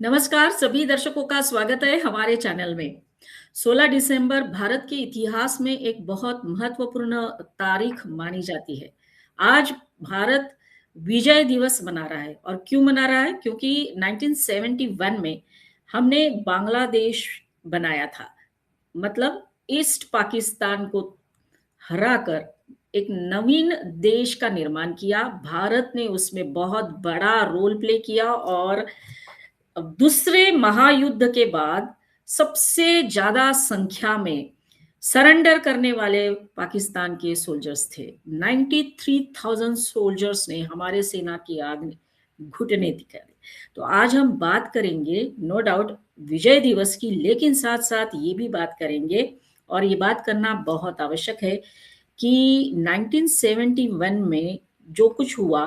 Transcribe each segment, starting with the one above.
नमस्कार सभी दर्शकों का स्वागत है हमारे चैनल में। 16 दिसंबर भारत के इतिहास में एक बहुत महत्वपूर्ण तारीख मानी जाती है। आज भारत विजय दिवस मना रहा है और क्यों मना रहा है? क्योंकि 1971 में हमने बांग्लादेश बनाया था। मतलब ईस्ट पाकिस्तान को हराकर एक नवीन देश का निर्माण किया। भारत ने उसमें बहुत बड़ा रोल प्ले किया और अब दूसरे महायुद्ध के बाद सबसे ज्यादा संख्या में सरेंडर करने वाले पाकिस्तान के सोल्जर्स थे। 93,000 सोल्जर्स ने हमारे सेना की आग में घुटने दिखाए। तो आज हम बात करेंगे नो डाउट विजय दिवस की, लेकिन साथ साथ ये भी बात करेंगे और ये बात करना बहुत आवश्यक है कि 1971 में जो कुछ हुआ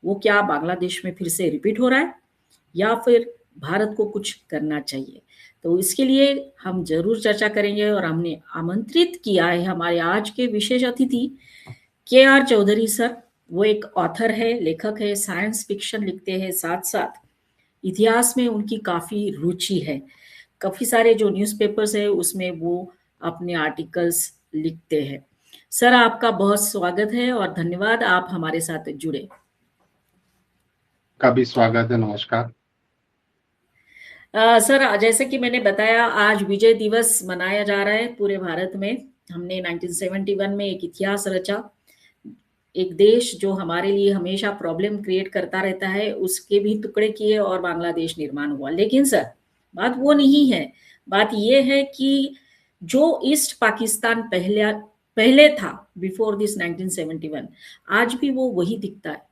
वो क्या बांग्लादेश में फिर से रिपीट हो रहा है या फिर भारत को कुछ करना चाहिए। तो इसके लिए हम जरूर चर्चा करेंगे और हमने आमंत्रित किया है हमारे आज के विशेष अतिथि KR चौधरी सर। वो एक ऑथर है, लेखक है, साइंस फिक्शन लिखते हैं, साथ साथ इतिहास में उनकी काफी रुचि है। काफी सारे जो न्यूज़पेपर्स है उसमें वो अपने आर्टिकल्स लिखते हैं। सर आपका बहुत स्वागत है और धन्यवाद आप हमारे साथ जुड़े। का भी स्वागत है। नमस्कार। सर जैसे कि मैंने बताया आज विजय दिवस मनाया जा रहा है पूरे भारत में। हमने 1971 में एक इतिहास रचा। एक देश जो हमारे लिए हमेशा प्रॉब्लम क्रिएट करता रहता है उसके भी टुकड़े किए और बांग्लादेश निर्माण हुआ। लेकिन सर बात वो नहीं है। बात ये है कि जो ईस्ट पाकिस्तान पहले पहले था बिफोर दिस 1971, आज भी वो वही दिखता है।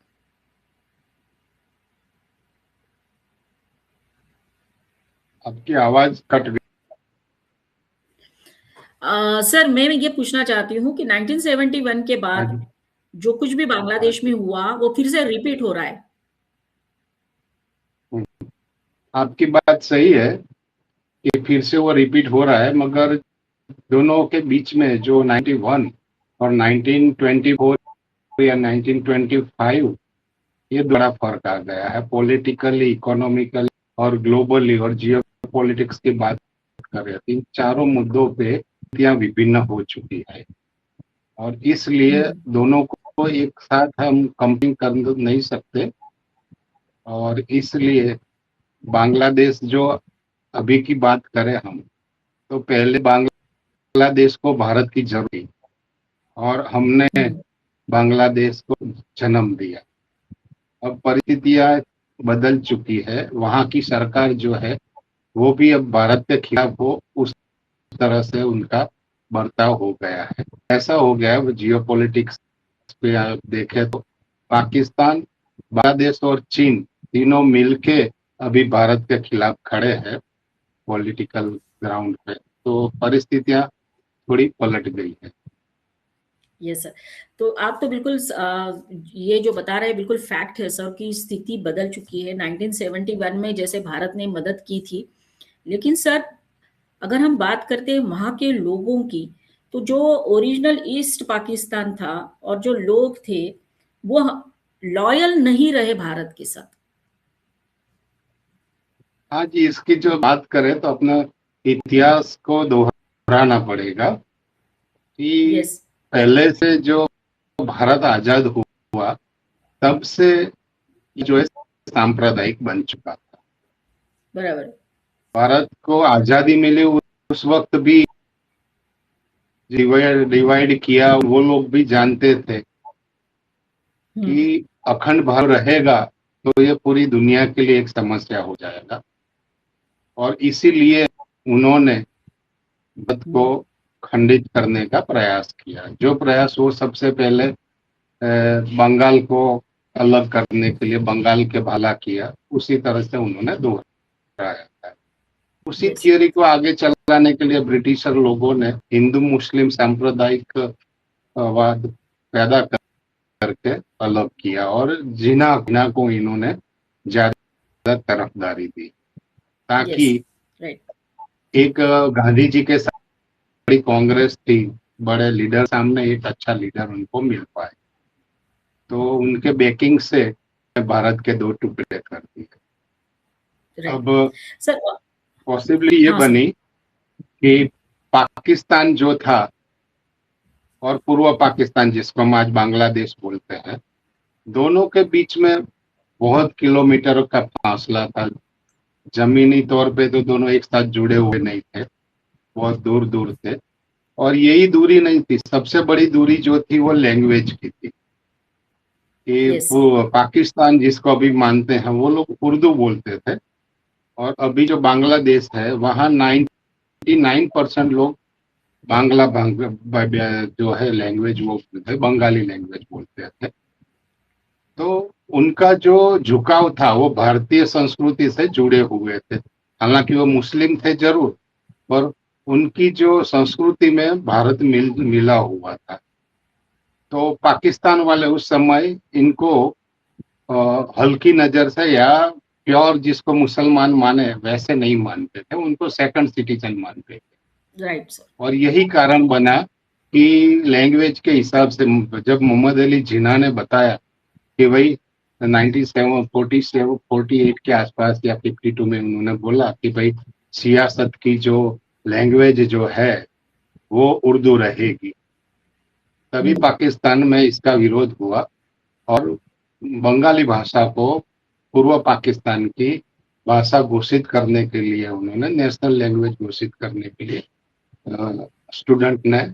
आपकी आवाज कट गई। सर मैं ये पूछना चाहती हूँ कि 1971 के हाँ बाद जी। जो कुछ भी बांग्लादेश में हुआ वो फिर से रिपीट हो रहा है। आपकी बात सही है कि फिर से वो रिपीट हो रहा है, मगर दोनों के बीच में जो 91 और 1924 या 1925, ये बड़ा फर्क आ गया है। पॉलिटिकली, इकोनॉमिकली और ग्लोबली और जियो पॉलिटिक्स की बात कर रहे थे, इन चारों मुद्दों पे नीतियां विभिन्न हो चुकी है और इसलिए हम्म। दोनों को एक साथ हम कंपेयर कर नहीं सकते। और इसलिए बांग्लादेश जो अभी की बात करें हम, तो पहले बांग्लादेश को भारत की जरूरत थी और हमने हम्म। बांग्लादेश को जन्म दिया। अब परिस्थितियां बदल चुकी है, वहाँ की सरकार जो है वो भी अब भारत के खिलाफ हो, उस तरह से उनका बर्ताव हो गया है। ऐसा हो गया है, वो जियो पॉलिटिक्स पे आप देखें तो पाकिस्तान, बांग्लादेश और चीन तीनों मिलके अभी भारत के खिलाफ खड़े हैं पॉलिटिकल ग्राउंड पे। तो परिस्थितियां थोड़ी पलट गई है। Yes sir. तो आप तो बिल्कुल ये जो बता रहे हैं बिल्कुल फैक्ट है सर कि स्थिति बदल चुकी है। 1971 में जैसे भारत ने मदद की थी, लेकिन सर अगर हम बात करते हैं वहाँ के लोगों की, तो जो ओरिजिनल ईस्ट पाकिस्तान था और जो लोग थे वो लॉयल नहीं रहे भारत के साथ। आज इसकी जो बात करें तो अपना इतिहास को दोहराना पड़ेगा कि यस। पहले से जो भारत आजाद हुआ, तब से जो है सांप्रदायिक बन चुका था। बराबर। भारत को आजादी मिली उस वक्त भी डिवाइड किया, वो लोग भी जानते थे हम्म। कि अखंड भारत रहेगा तो ये पूरी दुनिया के लिए एक समस्या हो जाएगा। और इसीलिए उन्होंने भारत को हम्म। खंडित करने का प्रयास किया। जो प्रयास वो सबसे पहले बंगाल को अलग करने के लिए बंगाल के भला किया, उसी तरह से उन्होंने दोहराया था। उसी यस। थियोरी को आगे चलाने के लिए ब्रिटिशर लोगों ने हिंदू मुस्लिम सांप्रदायिक वाद पैदा करके अलग किया और जिना जिना को इन्होंने ज्यादा तरफदारी दी, यस। ताकि राइट। एक गांधी जी के साथ बड़ी कांग्रेस थी, बड़े लीडर सामने एक अच्छा लीडर उनको मिल पाए, तो उनके बैकिंग से भारत के दो टुकड़े कर दिए। राइट अब सर। पॉसिबली ये हाँ सर। बनी कि पाकिस्तान जो था और पूर्व पाकिस्तान जिसको हम आज बांग्लादेश बोलते हैं, दोनों के बीच में बहुत किलोमीटर का फासला था। जमीनी तौर पे तो दोनों एक साथ जुड़े हुए नहीं थे, बहुत दूर दूर थे। और यही दूरी नहीं थी, सबसे बड़ी दूरी जो थी वो लैंग्वेज की थी कि यस। पाकिस्तान जिसको अभी मानते हैं वो लोग उर्दू बोलते थे, और अभी जो बांग्लादेश है वहाँ 99% लोग जो है लैंग्वेज वो बोलते हैं, बंगाली लैंग्वेज बोलते थे। तो उनका जो झुकाव था वो भारतीय संस्कृति से जुड़े हुए थे। हालांकि वो मुस्लिम थे जरूर, पर उनकी जो संस्कृति में भारत मिला हुआ था। तो पाकिस्तान वाले उस समय इनको हल्की नजर से या प्योर जिसको मुसलमान माने वैसे नहीं मानते थे, उनको सेकंड सिटीजन मानते थे। Right sir. और यही कारण बना कि लैंग्वेज के हिसाब से जब मोहम्मद अली जिन्ना ने बताया कि भाई 48 के आसपास या 52 में उन्होंने बोला कि भाई सियासत की जो लैंग्वेज जो है वो उर्दू रहेगी, तभी पाकिस्तान में इसका विरोध हुआ और बंगाली भाषा को पूर्व पाकिस्तान की भाषा घोषित करने के लिए उन्होंने नेशनल लैंग्वेज घोषित करने के लिए स्टूडेंट ने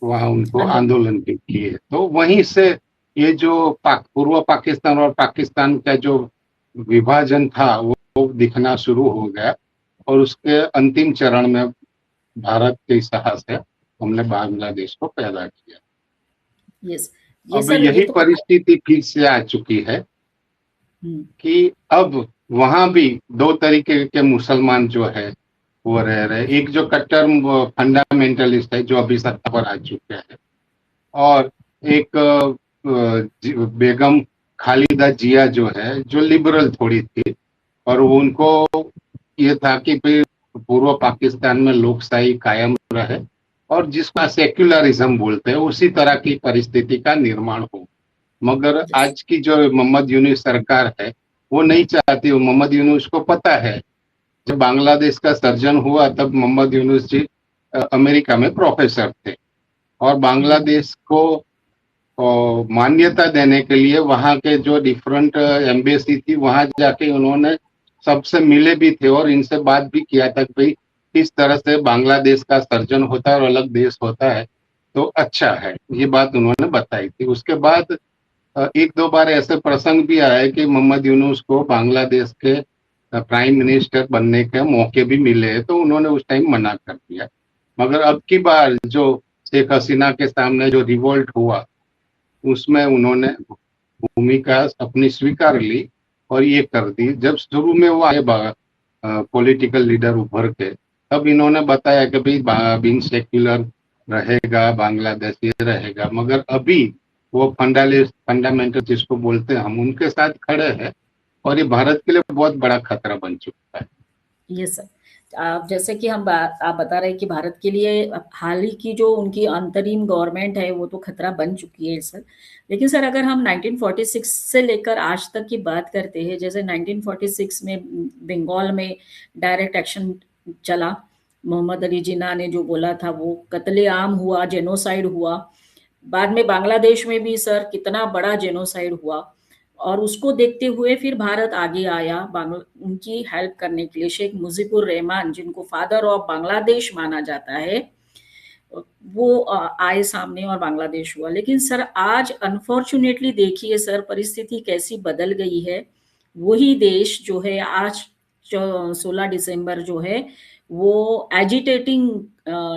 वहाँ उनको आंदोलन भी किए। तो वहीं से ये जो पूर्व पाकिस्तान और पाकिस्तान का जो विभाजन था वो दिखना शुरू हो गया, और उसके अंतिम चरण में भारत के साहस से हमने बांग्लादेश को पैदा किया। यस। ये अब सर ये यही तो परिस्थिति फिर से आ चुकी है कि अब वहां भी दो तरीके के मुसलमान जो है वो रह रहे। एक जो कट्टर फंडामेंटलिस्ट है जो अभी सत्ता पर आ चुके हैं, और एक बेगम खालिदा जिया जो है जो लिबरल थोड़ी थी, और उनको ये था कि फिर पूर्व पाकिस्तान में लोकशाही कायम रहे और जिसका सेक्युलरिज्म बोलते हैं उसी तरह की परिस्थिति का निर्माण हो। मगर यस। आज की जो मोहम्मद यूनूस सरकार है वो नहीं चाहती। मोहम्मद यूनूस को पता है, जब बांग्लादेश का सर्जन हुआ तब मोहम्मद यूनूस जी अमेरिका में प्रोफेसर थे, और बांग्लादेश को मान्यता देने के लिए वहाँ के जो डिफरेंट एम्बेसी थी वहां जाके उन्होंने सबसे मिले भी थे और इनसे बात भी किया था कि भाई किस तरह से बांग्लादेश का सर्जन होता है और अलग देश होता है तो अच्छा है, ये बात उन्होंने बताई थी। उसके बाद एक दो बार ऐसे प्रसंग भी आए कि मोहम्मद यूनूस को बांग्लादेश के प्राइम मिनिस्टर बनने के मौके भी मिले, तो उन्होंने उस टाइम मना कर दिया। मगर अब की बार जो शेख हसीना के सामने जो रिवोल्ट हुआ उसमें उन्होंने भूमिका अपनी स्वीकार ली और ये कर दी। जब शुरू में वो आए पॉलिटिकल लीडर उभर के, तब इन्होंने बताया कि भाई बिन सेक्युलर रहेगा, बांग्लादेश ये रहेगा। मगर अभी वो फंडामेंटल जिसको बोलते हैं हम, उनके साथ खड़े हैं, और ये भारत के लिए बहुत बड़ा खतरा बन चुका है। ये सर आप जैसे कि आप बता रहे हैं कि भारत के लिए हाल ही की जो उनकी अंतरिम गवर्नमेंट है वो तो खतरा बन चुकी है सर। लेकिन सर अगर हम 1946 से लेकर आज तक की बात करते हैं, जैसे 1946 में बंगाल में डायरेक्ट एक्शन चला, मोहम्मद अली जिन्ना ने जो बोला था वो कत्लेआम हुआ, जेनोसाइड हुआ। बाद में बांग्लादेश में भी सर कितना बड़ा जेनोसाइड हुआ, और उसको देखते हुए फिर भारत आगे आया उनकी हेल्प करने के लिए। शेख मुजीबुर रहमान जिनको फादर ऑफ बांग्लादेश माना जाता है, वो आए सामने और बांग्लादेश हुआ। लेकिन सर आज अनफॉर्चुनेटली देखिए सर परिस्थिति कैसी बदल गई है। वही देश जो है आज 16 दिसंबर जो है वो एजिटेटिंग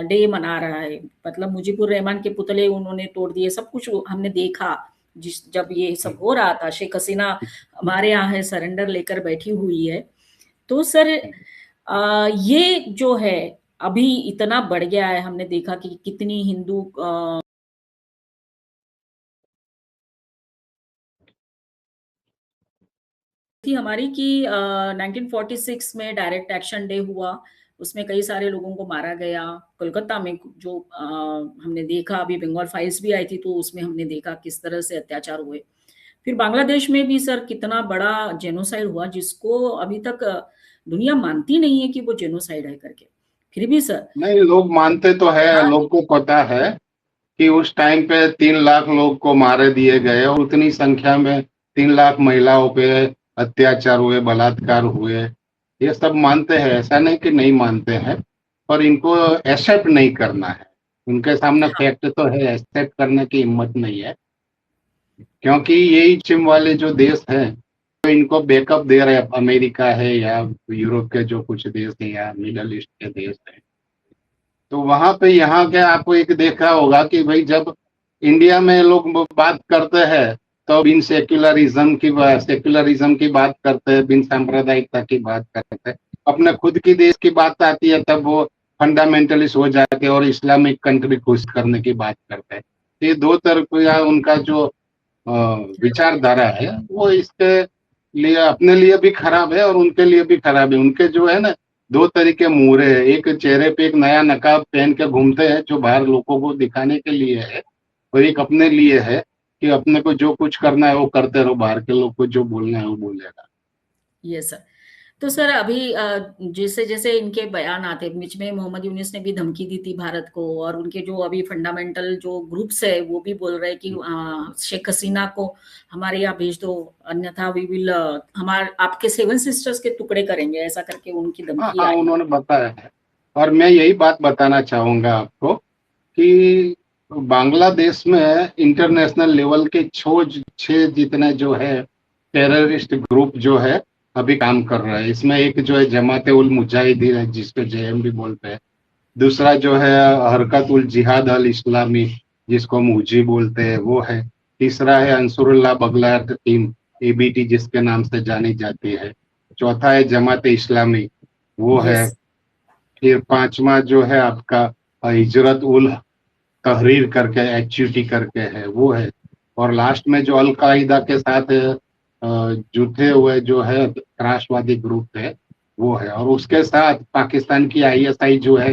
डे मना रहा है। मतलब मुजीबुर रहमान के पुतले उन्होंने तोड़ दिए, सब कुछ हमने देखा। जब ये सब हो रहा था, शेख हसीना हमारे यहाँ है सरेंडर लेकर बैठी हुई है। तो सर ये जो है अभी इतना बढ़ गया है, हमने देखा कि कितनी हिंदू थी हमारी कि 1946 में डायरेक्ट एक्शन डे हुआ, उसमें कई सारे लोगों को मारा गया। कोलकाता में जो हमने देखा, अभी बंगाल फाइल्स भी आई थी तो उसमें हमने देखा किस तरह से अत्याचार हुए। फिर बांग्लादेश में भी सर कितना बड़ा जेनोसाइड हुआ, जिसको अभी तक दुनिया मानती नहीं है कि वो जेनोसाइड है करके। फिर भी सर नहीं, लोग मानते तो है, हाँ, लोग को पता है कि उस टाइम पे 3 लाख लोग को मारे दिए गए और उतनी संख्या में 3 लाख महिलाओं पे अत्याचार हुए, बलात्कार हुए। ये सब मानते हैं, ऐसा नहीं कि नहीं मानते हैं, पर इनको एक्सेप्ट नहीं करना है। उनके सामने हाँ, फैक्ट तो है, एक्सेप्ट करने की हिम्मत नहीं है, क्योंकि यही चिम वाले जो देश हैं तो इनको बैकअप दे रहे हैं, अमेरिका है या यूरोप के जो कुछ देश है या मिडल ईस्ट के देश है। तो वहां पे यहाँ के आपको एक देखा होगा कि भाई जब इंडिया में लोग बात करते हैं तो बिन सेक्युलरिज्म की बात करते हैं, बिन सांप्रदायिकता की बात करते हैं। अपने खुद की देश की बात आती है तब वो फंडामेंटलिस्ट हो जाते हैं और इस्लामिक कंट्री घोषित करने की बात करते हैं। ये दो तरफ का उनका जो विचारधारा है वो इसके लिए अपने लिए भी खराब है और उनके लिए भी खराब है। उनके जो है ना, दो तरीके मुहरे हैं, एक चेहरे पे एक नया नकाब पहन के घूमते हैं जो बाहर लोगों को दिखाने के लिए है, और एक अपने लिए है कि अपने को जो कुछ करना है वो करते रहो, बाहर के लोग को जो बोलना है वो बोलेगा। ये सर। तो सर अभी जैसे जैसे इनके बयान आते, बीच में मोहम्मद यूनिस ने भी धमकी दी थी भारत को, और उनके जो अभी फंडामेंटल जो ग्रुप्स है वो भी बोल रहे हैं कि शेख हसीना को हमारे यहाँ भेज दो, अन्यथा वी विल हमारे आपके 7 सिस्टर्स के टुकड़े करेंगे, ऐसा करके उनकी हाँ धमकी हाँ, आई। उन्होंने बताया है। और मैं यही बात बताना चाहूंगा आपको कि बांग्लादेश में इंटरनेशनल लेवल के 6 जितने जो है टेररिस्ट ग्रुप जो है अभी काम कर रहा है। इसमें एक जो है जमात उल मुजाहिदीन है जिसको जेएम भी बोलते हैं, दूसरा जो है हरकत उल जिहाद अल इस्लामी जिसको मुजी बोलते हैं वो है, तीसरा है अंसुरुल्लाह बगलायत टीम एबीटी जिसके नाम से जानी जाती है, चौथा है जमात इस्लामी वो है, यस। फिर पांचवा जो है आपका हिजरत उल तहरीर करके एचयूटी करके है वो है, और लास्ट में जो अल कायदा के साथ जुटे हुए जो है त्रासवादी ग्रुप है वो है। और उसके साथ पाकिस्तान की आईएसआई जो है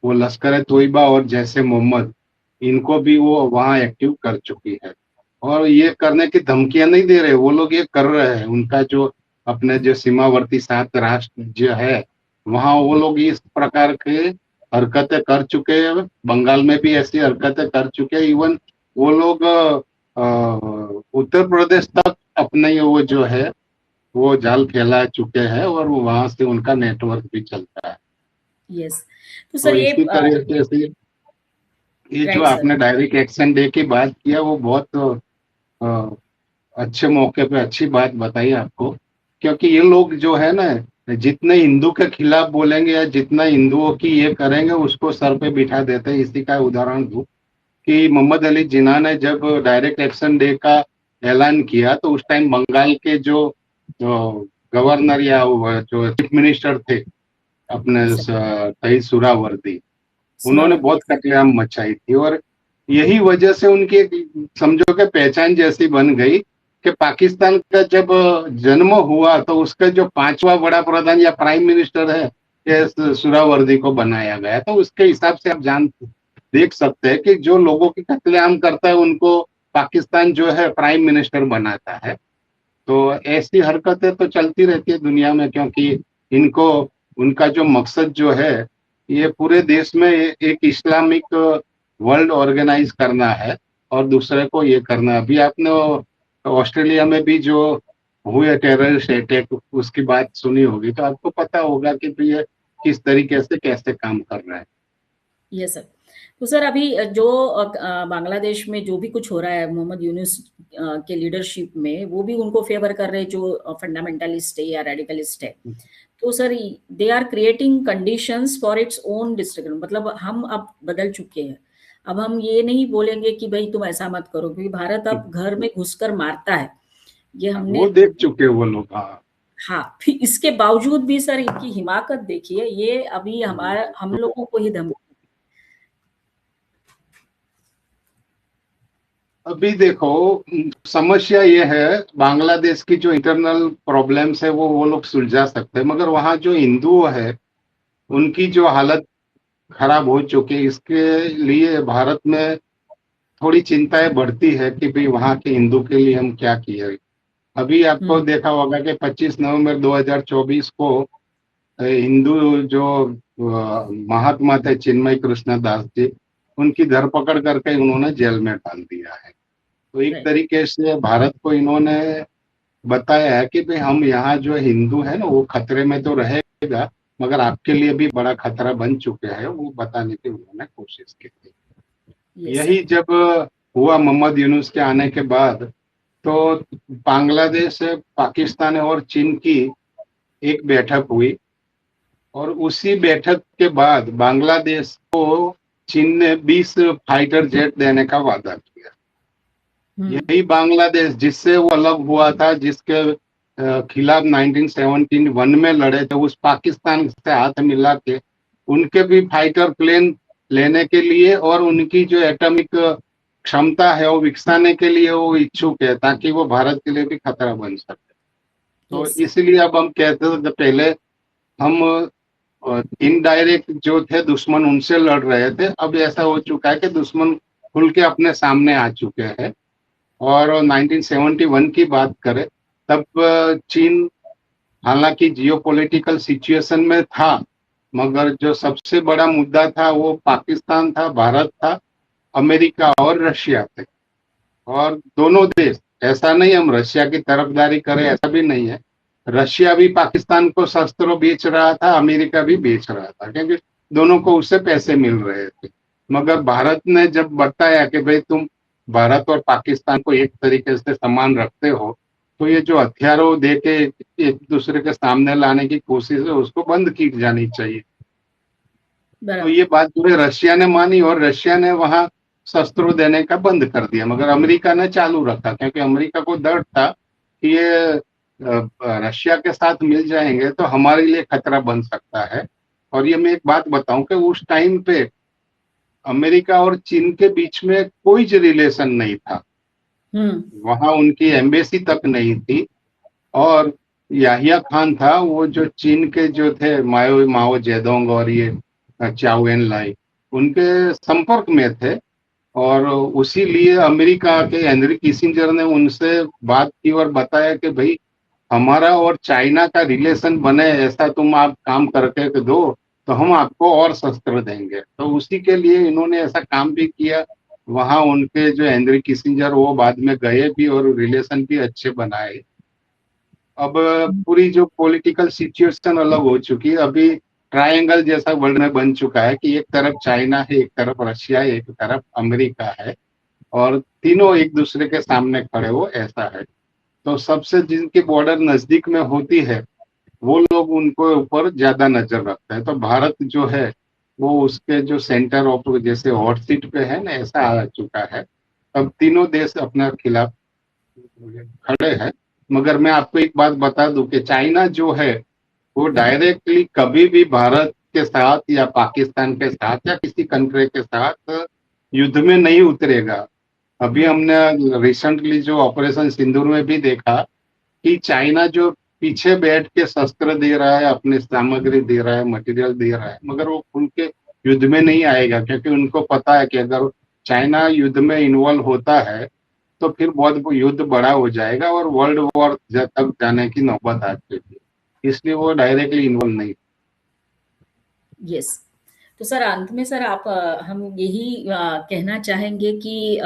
वो लश्कर तोयबा और जैसे मोहम्मद इनको भी वो वहाँ एक्टिव कर चुकी है। और ये करने की धमकियां नहीं दे रहे, वो लोग ये कर रहे हैं। उनका जो अपने जो सीमावर्ती 7 राष्ट्र जो है वहाँ वो लोग इस प्रकार के हरकतें कर चुके हैं, बंगाल में भी ऐसी हरकतें कर चुके हैं। इवन वो लोग उत्तर प्रदेश तक अपने वो जो है वो जाल फैला चुके हैं और वहां से उनका नेटवर्क भी चलता है। यस। तो तो सर ये इसी तरीके से ये जो राइट सर। आपने डायरेक्ट एक्शन डे की बात किया वो बहुत अच्छे मौके पे अच्छी बात बताई आपको, क्योंकि ये लोग जो है ना जितने हिंदू के खिलाफ बोलेंगे या जितना हिंदुओं की ये करेंगे उसको सर पे बिठा देते हैं। इसी का उदाहरण दूं कि मोहम्मद अली जिन्ना ने जब डायरेक्ट एक्शन डे का ऐलान किया तो उस टाइम बंगाल के जो गवर्नर या जो चीफ मिनिस्टर थे अपने सर तही सुरावर्दी, उन्होंने सुरावती। बहुत कतलेआम मचाई थी। और यही वजह से उनकी समझो कि पहचान जैसी बन गई कि पाकिस्तान का जब जन्म हुआ तो उसका जो 5वां बड़ा प्रधान या प्राइम मिनिस्टर है ये सुरावर्दी को बनाया गया। तो उसके हिसाब से आप देख सकते हैं कि जो लोगों की कत्लेआम करता है उनको पाकिस्तान जो है प्राइम मिनिस्टर बनाता है। तो ऐसी हरकतें तो चलती रहती है दुनिया में, क्योंकि इनको उनका जो मकसद जो है ये पूरे देश में एक इस्लामिक वर्ल्ड ऑर्गेनाइज करना है और दूसरे को ये करना। अभी आपने ऑस्ट्रेलिया में भी जो हुए टेररिस्ट अटैक उसकी बात सुनी होगी, तो आपको पता होगा कि ये किस तरीके से कैसे काम कर रहा है। Yes sir. तो सर अभी जो बांग्लादेश में जो भी कुछ हो रहा है मोहम्मद यूनुस के लीडरशिप में, वो भी उनको फेवर कर रहे हैं जो फंडामेंटलिस्ट है या रेडिकलिस्ट है। तो sir they are creating conditions for its own destruction, मतलब हम अब बदल चुके हैं। अब हम ये नहीं बोलेंगे कि भाई तुम ऐसा मत करो, क्योंकि भारत अब घर में घुसकर मारता है, ये हमने। वो देख चुके वो लोग। हाँ, हाँ, फिर इसके बावजूद भी सर इनकी हिमाकत देखिए, ये अभी हमारा हम लोगों को ही धमकी। अभी देखो, समस्या ये है बांग्लादेश की जो इंटरनल प्रॉब्लम्स है वो लोग सुलझा सकते हैं, मगर वहाँ जो हिंदू है उनकी जो हालत खराब हो चुकी है, इसके लिए भारत में थोड़ी चिंताएं बढ़ती है कि भाई वहाँ के हिंदू के लिए हम क्या किए। अभी आपको हम्म। देखा होगा कि 25 नवंबर 2024 को हिंदू जो महात्मा थे चिन्मय कृष्ण दास जी, उनकी धरपकड़ करके उन्होंने जेल में डाल दिया है। तो एक राइट। तरीके से भारत को इन्होंने बताया है कि भाई हम यहाँ जो हिंदू है ना वो खतरे में तो रहेगा, मगर आपके लिए भी बड़ा खतरा बन चुके हैं, वो बताने की उन्होंने कोशिश की थी। यस यही जब हुआ मोहम्मद यूनुस के आने के बाद, तो बांग्लादेश, पाकिस्तान और चीन की एक बैठक हुई, और उसी बैठक के बाद बांग्लादेश को चीन ने 20 फाइटर जेट देने का वादा किया। हम्म। यही बांग्लादेश जिससे वो अलग हुआ था, जिसके खिलाफ 1971 में लड़े थे, उस पाकिस्तान से हाथ मिला के उनके भी फाइटर प्लेन लेने के लिए और उनकी जो एटॉमिक क्षमता है वो विकसाने के लिए वो इच्छुक है, ताकि वो भारत के लिए भी खतरा बन सके। तो यस। इसलिए अब हम कहते थे कि पहले हम इनडायरेक्ट जो थे दुश्मन उनसे लड़ रहे थे, अब ऐसा हो चुका है कि दुश्मन खुल के अपने सामने आ चुके हैं। और 1971 की बात करें, तब चीन हालांकि जियोपॉलिटिकल सिचुएशन में था, मगर जो सबसे बड़ा मुद्दा था वो पाकिस्तान था, भारत था, अमेरिका और रशिया थे। और दोनों देश, ऐसा नहीं हम रशिया की तरफदारी करें, ऐसा भी नहीं है, रशिया भी पाकिस्तान को शस्त्र बेच रहा था, अमेरिका भी बेच रहा था, क्योंकि दोनों को उससे पैसे मिल रहे थे। मगर भारत ने जब बताया कि भाई तुम भारत और पाकिस्तान को एक तरीके से समान रखते हो, तो ये जो हथियारों दे के एक दूसरे के सामने लाने की कोशिश है उसको बंद की जानी चाहिए। तो बराबर। ये बात जो है रशिया ने मानी और रशिया ने वहां शस्त्रों देने का बंद कर दिया, मगर अमेरिका ने चालू रखा, क्योंकि अमेरिका को डर था कि ये रशिया के साथ मिल जाएंगे तो हमारे लिए खतरा बन सकता है। और ये मैं एक बात बताऊं कि उस टाइम पे अमेरिका और चीन के बीच में कोई रिलेशन नहीं था, हम्म। वहां उनकी एम्बेसी तक नहीं थी। और याहिया खान था वो जो चीन के जो थे माओ माओ जेडोंग और ये चाउ एन लाई, उनके संपर्क में थे। और उसी लिए अमेरिका के हेनरी किसिंजर ने उनसे बात की और बताया कि भाई हमारा और चाइना का रिलेशन बने, ऐसा तुम आप काम करके दो तो हम आपको और शस्त्र देंगे। तो उसी के लिए इन्होंने ऐसा काम भी किया। वहां उनके जो हेनरी किसिंजर वो बाद में गए भी और रिलेशन भी अच्छे बनाए। अब पूरी जो पॉलिटिकल सिचुएशन अलग हो चुकी है, अभी ट्रायंगल जैसा वर्ल्ड में बन चुका है कि एक तरफ चाइना है, एक तरफ रशिया है, एक तरफ अमेरिका है, और तीनों एक दूसरे के सामने खड़े हो, ऐसा है। तो सबसे जिनकी बॉर्डर नजदीक में होती है वो लोग उनको ऊपर ज्यादा नजर रखते हैं। तो भारत जो है वो उसके जो सेंटर ऑफ जैसे हॉट सीट पे है ना, ऐसा आ चुका है। अब तीनों देश अपने खिलाफ खड़े हैं। मगर मैं आपको एक बात बता दूं कि चाइना जो है वो हम्म। डायरेक्टली कभी भी भारत के साथ या पाकिस्तान के साथ या किसी कंट्री के साथ युद्ध में नहीं उतरेगा। अभी हम्म। हमने रिसेंटली जो ऑपरेशन सिंदूर में भी देखा कि चाइना जो पीछे बैठ के शस्त्र दे रहा है, अपनी सामग्री दे रहा है, मटेरियल दे रहा है, मगर वो खुल के युद्ध में नहीं आएगा, क्योंकि उनको पता है कि अगर चाइना युद्ध में इन्वॉल्व होता है तो फिर बहुत युद्ध बड़ा हो जाएगा और वर्ल्ड वॉर तक जाने की नौबत आ जाएगी। इसलिए वो डायरेक्टली इन्वॉल्व नहीं। यस। तो सर अंत में सर आप हम यही कहना चाहेंगे कि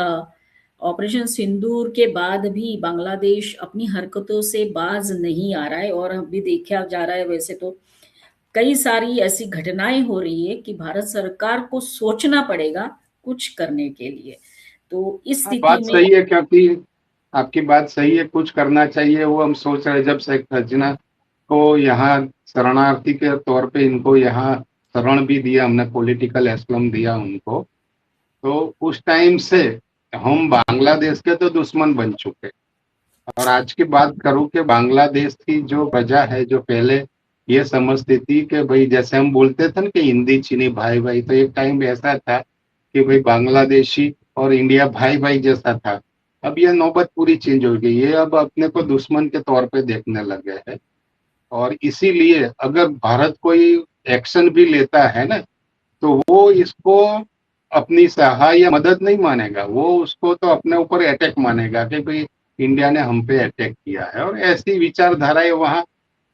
ऑपरेशन सिंदूर के बाद भी बांग्लादेश अपनी हरकतों से बाज नहीं आ रहा है, और अभी देखा जा रहा है वैसे तो कई सारी ऐसी घटनाएं हो रही है कि भारत सरकार को सोचना पड़ेगा कुछ करने के लिए। तो इस हाँ, स्थिति बात में सही है, क्योंकि आपकी बात सही है, कुछ करना चाहिए। वो हम सोच रहे जब शेख हसीना को यहाँ शरणार्थी के तौर पे इनको यहाँ शरण भी दिया हमने, पॉलिटिकल एस्लम दिया उनको, तो उस टाइम से हम बांग्लादेश के तो दुश्मन बन चुके। और आज की बात करूं कि बांग्लादेश की जो प्रजा है जो पहले ये समझती थी कि भाई जैसे हम बोलते थे ना कि हिंदी चीनी भाई भाई, तो एक टाइम ऐसा था कि भाई बांग्लादेशी और इंडिया भाई भाई जैसा था। अब ये नौबत पूरी चेंज हो गई है, अब अपने को दुश्मन के तौर पे देखने लगे हैं। और इसीलिए अगर भारत कोई एक्शन भी लेता है ना, तो वो इसको अपनी सहाय या मदद नहीं मानेगा, वो उसको तो अपने ऊपर अटैक मानेगा कि भाई इंडिया ने हम पे अटैक किया है, और ऐसी विचारधाराएं वहां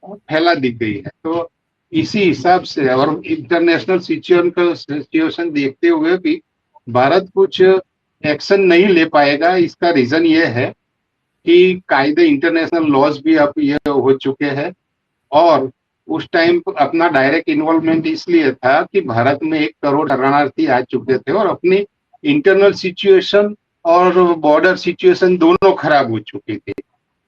फैला दी गई है। तो इसी हिसाब से और इंटरनेशनल सिचुएशन देखते हुए भी भारत कुछ एक्शन नहीं ले पाएगा। इसका रीजन ये है कि कायदे इंटरनेशनल लॉज भी अब ये हो चुके हैं, और उस टाइम अपना डायरेक्ट इन्वॉल्वमेंट इसलिए था कि भारत में 1 करोड़ शरणार्थी आ चुके थे और अपनी इंटरनल सिचुएशन और बॉर्डर सिचुएशन दोनों खराब हो चुकी थी।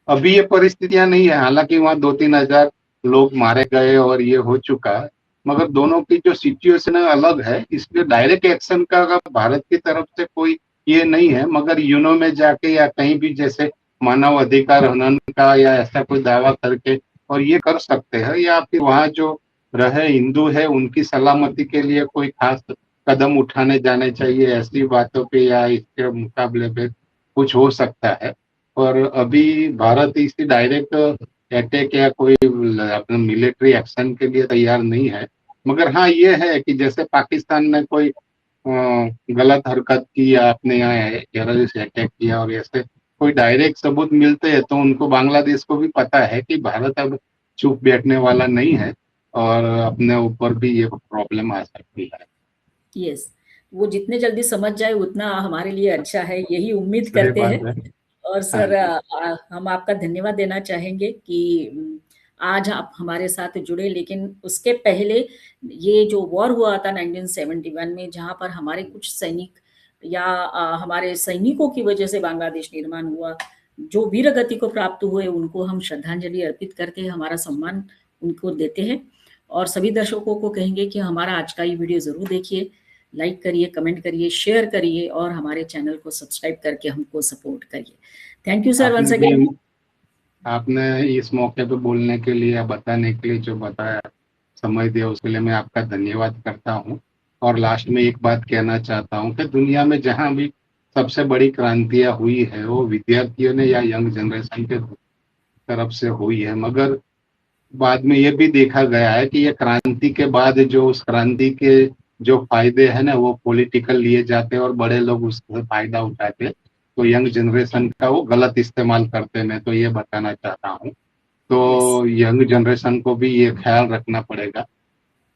अभी ये परिस्थितियां नहीं है, हालांकि वहां 2-3 हजार लोग मारे गए और ये हो चुका है, मगर दोनों की जो सिचुएशन है अलग है, इसलिए डायरेक्ट एक्शन का भारत की तरफ से कोई ये नहीं है। मगर यूनो में जाके या कहीं भी जैसे मानव अधिकार हनन का या ऐसा कोई दावा करके और ये कर सकते हैं, या फिर वहां जो रहे हिंदू है उनकी सलामती के लिए कोई खास कदम उठाने जाने चाहिए, ऐसी बातों पे या इसके मुकाबले पे कुछ हो सकता है। और अभी भारत इसी डायरेक्ट अटैक या कोई अपने मिलिट्री एक्शन के लिए तैयार नहीं है। मगर हाँ ये है कि जैसे पाकिस्तान ने कोई गलत हरकत की या अपने यहाँ टेररिस्ट अटैक किया और ऐसे कोई डायरेक्ट सबूत मिलते हैं, तो उनको बांग्लादेश को भी पता है कि भारत अब चुप बैठने वाला नहीं है और अपने ऊपर भी ये प्रॉब्लम आ सकती है। यस, वो जितने जल्दी समझ जाए उतना हमारे लिए अच्छा है, यही उम्मीद सही करते बात हैं। है। और हाँ सर जी। हम आपका धन्यवाद देना चाहेंगे कि आज आप हमारे साथ जुड़े, लेकिन उसके पहले ये जो वॉर हुआ था 1971 में, जहाँ पर हमारे कुछ सैनिक या हमारे सैनिकों की वजह से बांग्लादेश निर्माण हुआ, जो वीर गति को प्राप्त हुए उनको हम श्रद्धांजलि अर्पित करके हमारा सम्मान उनको देते हैं। और सभी दर्शकों को कहेंगे कि हमारा आज का ये वीडियो ज़रूर देखिए, लाइक करिए, कमेंट करिए, शेयर करिए और हमारे चैनल को सब्सक्राइब करके हमको सपोर्ट करिए। थैंक यू सर वंस आपने अगेन। भी आपने इस मौके पे बोलने के लिए या बताने के लिए जो बताया, समय दिया, उसके लिए मैं आपका धन्यवाद करता हूँ। और लास्ट में एक बात कहना चाहता हूँ कि दुनिया में जहाँ भी सबसे बड़ी क्रांतियां हुई है वो विद्यार्थियों ने या यंग जनरेशन के तरफ से हुई है। मगर बाद में ये भी देखा गया है कि ये क्रांति के बाद जो उस क्रांति के जो फायदे हैं ना वो पॉलिटिकल लिए जाते हैं और बड़े लोग उसका फायदा उठाते हैं, तो यंग जनरेशन का वो गलत इस्तेमाल करते हैं। मैं तो ये बताना चाहता हूँ। यस, तो यंग जनरेशन को भी ये ख्याल रखना पड़ेगा,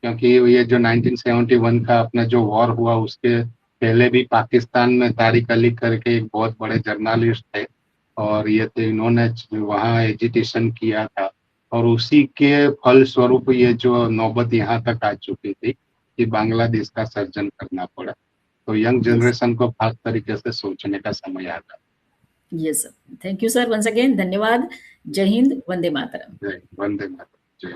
क्योंकि ये जो 1971 का अपना जो वॉर हुआ उसके पहले भी पाकिस्तान में तारिक अली करके एक बहुत बड़े जर्नलिस्ट थे, और ये थे, इन्होंने वहाँ एजिटेशन किया था, और उसी के फल स्वरूप ये जो नौबत यहाँ तक आ चुकी थी कि बांग्लादेश का सर्जन करना पड़ा। तो यंग यस, जनरेशन को खास तरीके से सोचने का समय आ गया। Yes sir. Thank you sir once again, धन्यवाद। जय हिंद, वंदे मातरम। जय वंदे मातरम। जय